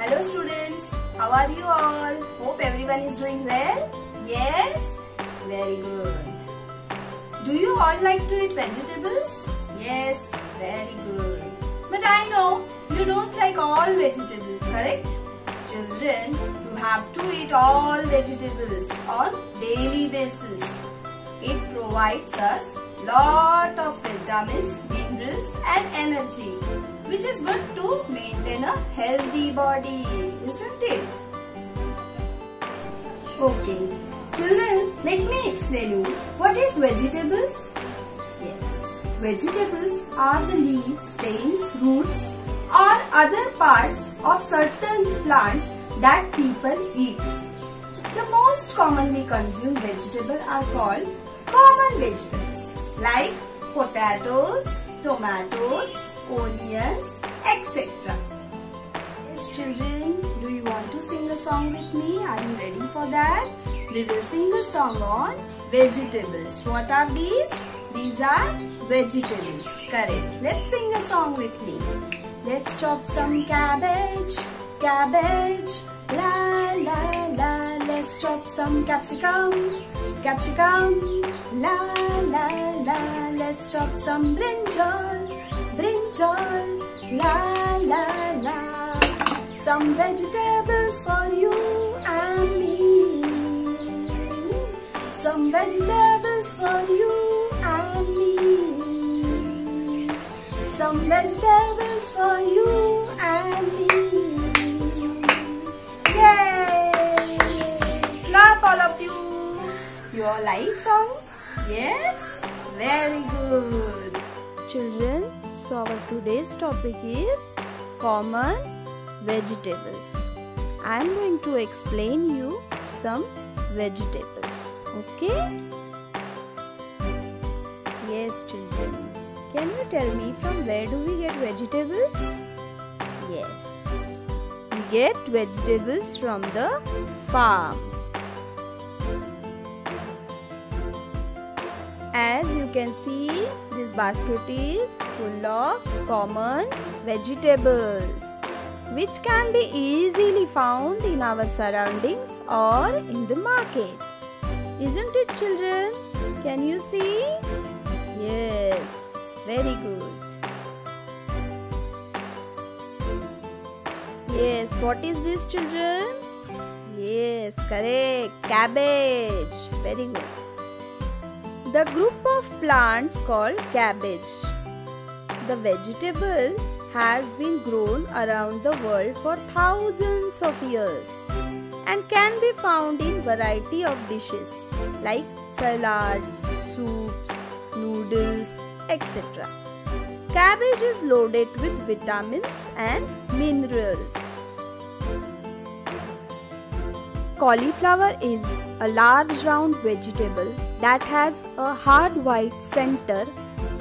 Hello students, how are you all? Hope everyone is doing well? Yes? Very good. Do you all like to eat vegetables? Yes, very good. But I know you don't like all vegetables, correct? Children, you have to eat all vegetables on daily basis. It provides us lot of vitamins, minerals and energy, which is good to maintain a healthy body, isn't it? Okay, children, let me explain you what is vegetables. Yes, vegetables are the leaves, stems, roots or other parts of certain plants that people eat. The most commonly consumed vegetables are called common vegetables like potatoes, tomatoes, onions, etc. Yes, children, do you want to sing a song with me? Are you ready for that? We will sing a song on vegetables. What are these? These are vegetables. Correct. Let's sing a song with me. Let's chop some cabbage, cabbage, la la la. Let's chop some capsicum, capsicum, la la la. Let's chop some brinjal, brinjal, la la la. Some vegetables for you and me. Some vegetables for you and me. Some vegetables for you and me. Yay! Clap all of you. You all like song? Yes? Very good. Children, so our today's topic is common vegetables. I am going to explain you some vegetables. Okay? Yes, children. Can you tell me from where do we get vegetables? Yes. We get vegetables from the farm. As you can see, this basket is full of common vegetables which can be easily found in our surroundings or in the market. Isn't it, children? Can you see? Yes, very good. Yes, what is this, children? Yes, correct. Cabbage. Very good. The group of plants called cabbage. The vegetable has been grown around the world for thousands of years and can be found in variety of dishes like salads, soups, noodles, etc. Cabbage is loaded with vitamins and minerals. Cauliflower is a large round vegetable that has a hard white center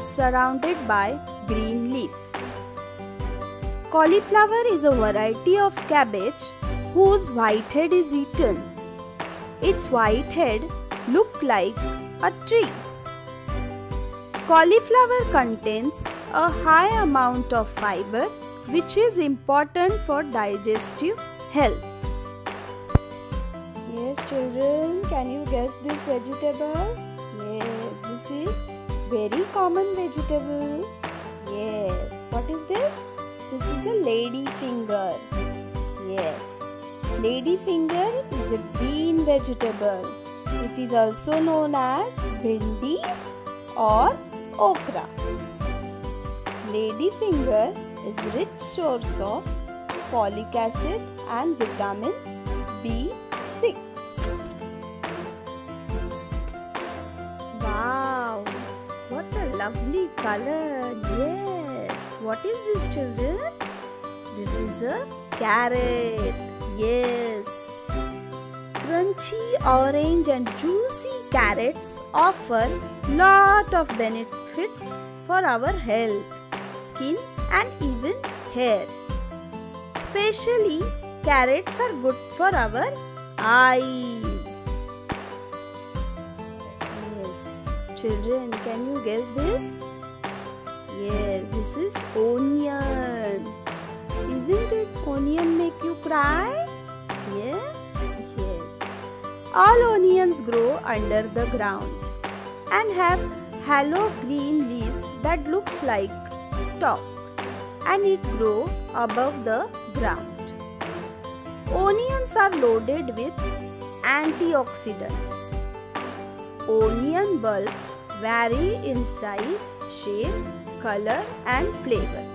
surrounded by green leaves. Cauliflower is a variety of cabbage whose white head is eaten. Its white head looks like a tree. Cauliflower contains a high amount of fiber which is important for digestive health. Yes, children, can you guess this vegetable? Yes, this is very common vegetable. Yes, what is this? This is a lady finger. Yes, lady finger is a green vegetable. It is also known as bhindi or okra. Lady finger is rich source of folic acid and vitamin B6. Wow, what a lovely color. Yes, what is this, children? This is a carrot. Yes. Crunchy orange and juicy carrots offer lot of benefits for our health, skin and even hair. Especially carrots are good for our eyes. Yes, children, can you guess this? Yes, this is onion. Isn't it onion make you cry? Yes, yes. All onions grow under the ground and have hollow green leaves that looks like stalks, and it grow above the ground. Onions are loaded with antioxidants. Onion bulbs vary in size, shape, color and flavor.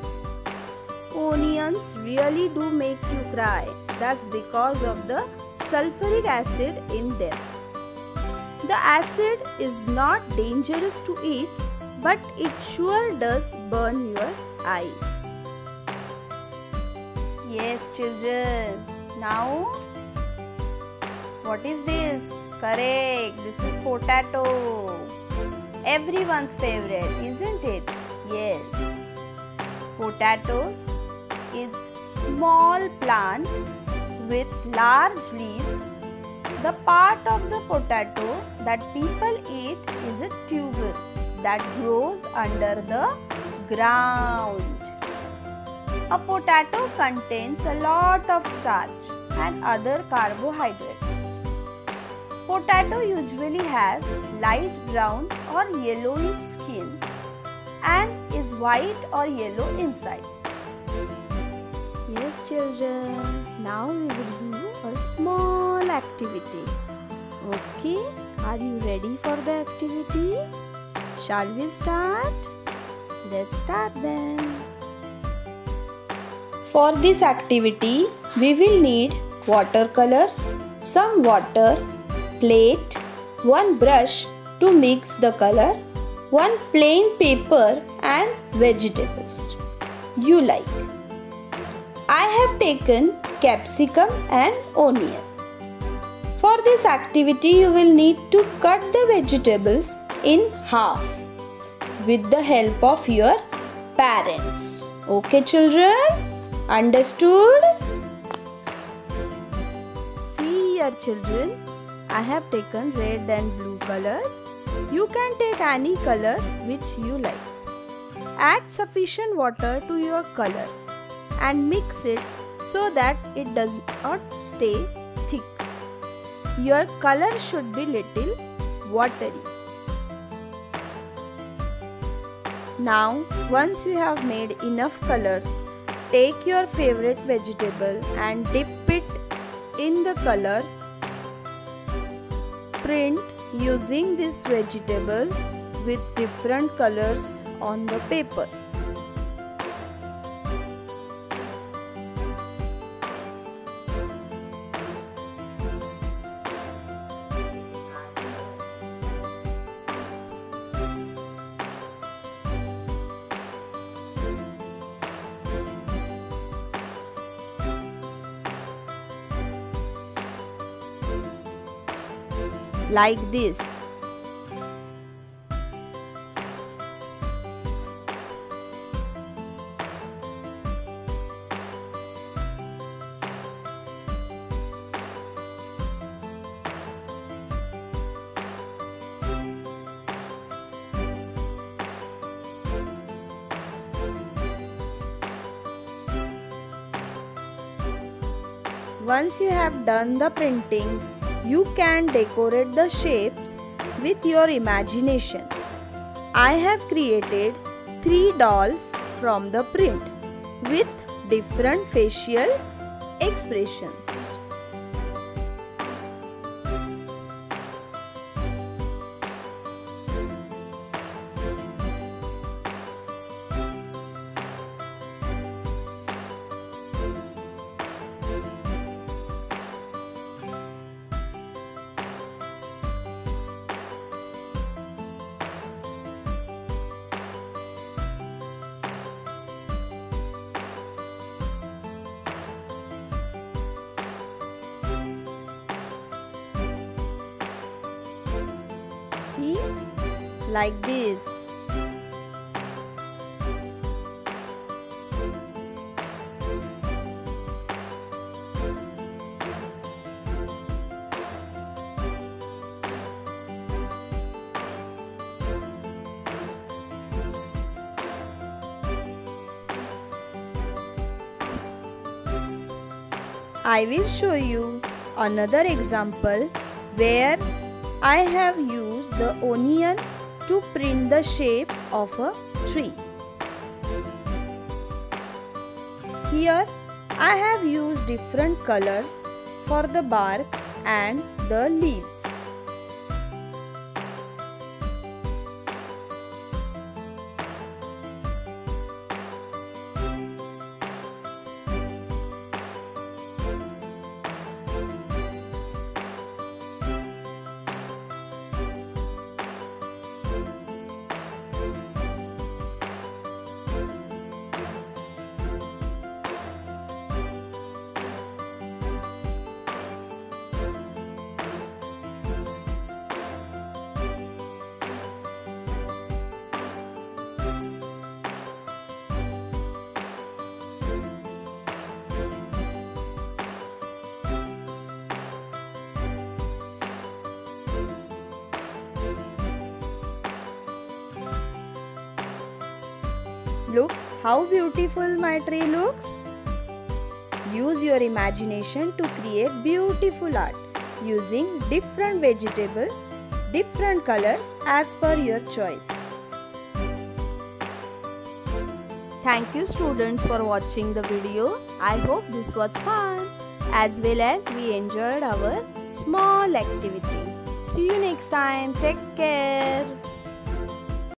Onions really do make you cry. That's because of the sulfuric acid in them. The acid is not dangerous to eat, but it sure does burn your eyes. Yes, children. Now, what is this? Correct. This is potato. Everyone's favorite, isn't it? Yes. Potatoes is small plant with large leaves. The part of the potato that people eat is a tuber that grows under the ground. A potato contains a lot of starch and other carbohydrates. Potato usually has light brown or yellowish skin and is white or yellow inside. Yes, children, now we will do a small activity. Okay, are you ready for the activity? Shall we start? Let's start then. For this activity, we will need watercolors, some water, plate, one brush to mix the color, one plain paper and vegetables you like. I have taken capsicum and onion. For this activity, you will need to cut the vegetables in half with the help of your parents. Okay, children? Understood? See here, children. I have taken red and blue color. You can take any color which you like. Add sufficient water to your color and mix it so that it does not stay thick. Your color should be little watery. Now, once you have made enough colors, take your favorite vegetable and dip it in the color. Print using this vegetable with different colors on the paper. Like this. Once you have done the printing, you can decorate the shapes with your imagination. I have created 3 dolls from the print with different facial expressions. See, like this. I will show you another example where I have used the onion to print the shape of a tree. Here I have used different colors for the bark and the leaves. Look how beautiful my tree looks. Use your imagination to create beautiful art using different vegetables, different colors as per your choice. Thank you students for watching the video. I hope this was fun as well as we enjoyed our small activity. See you next time. Take care.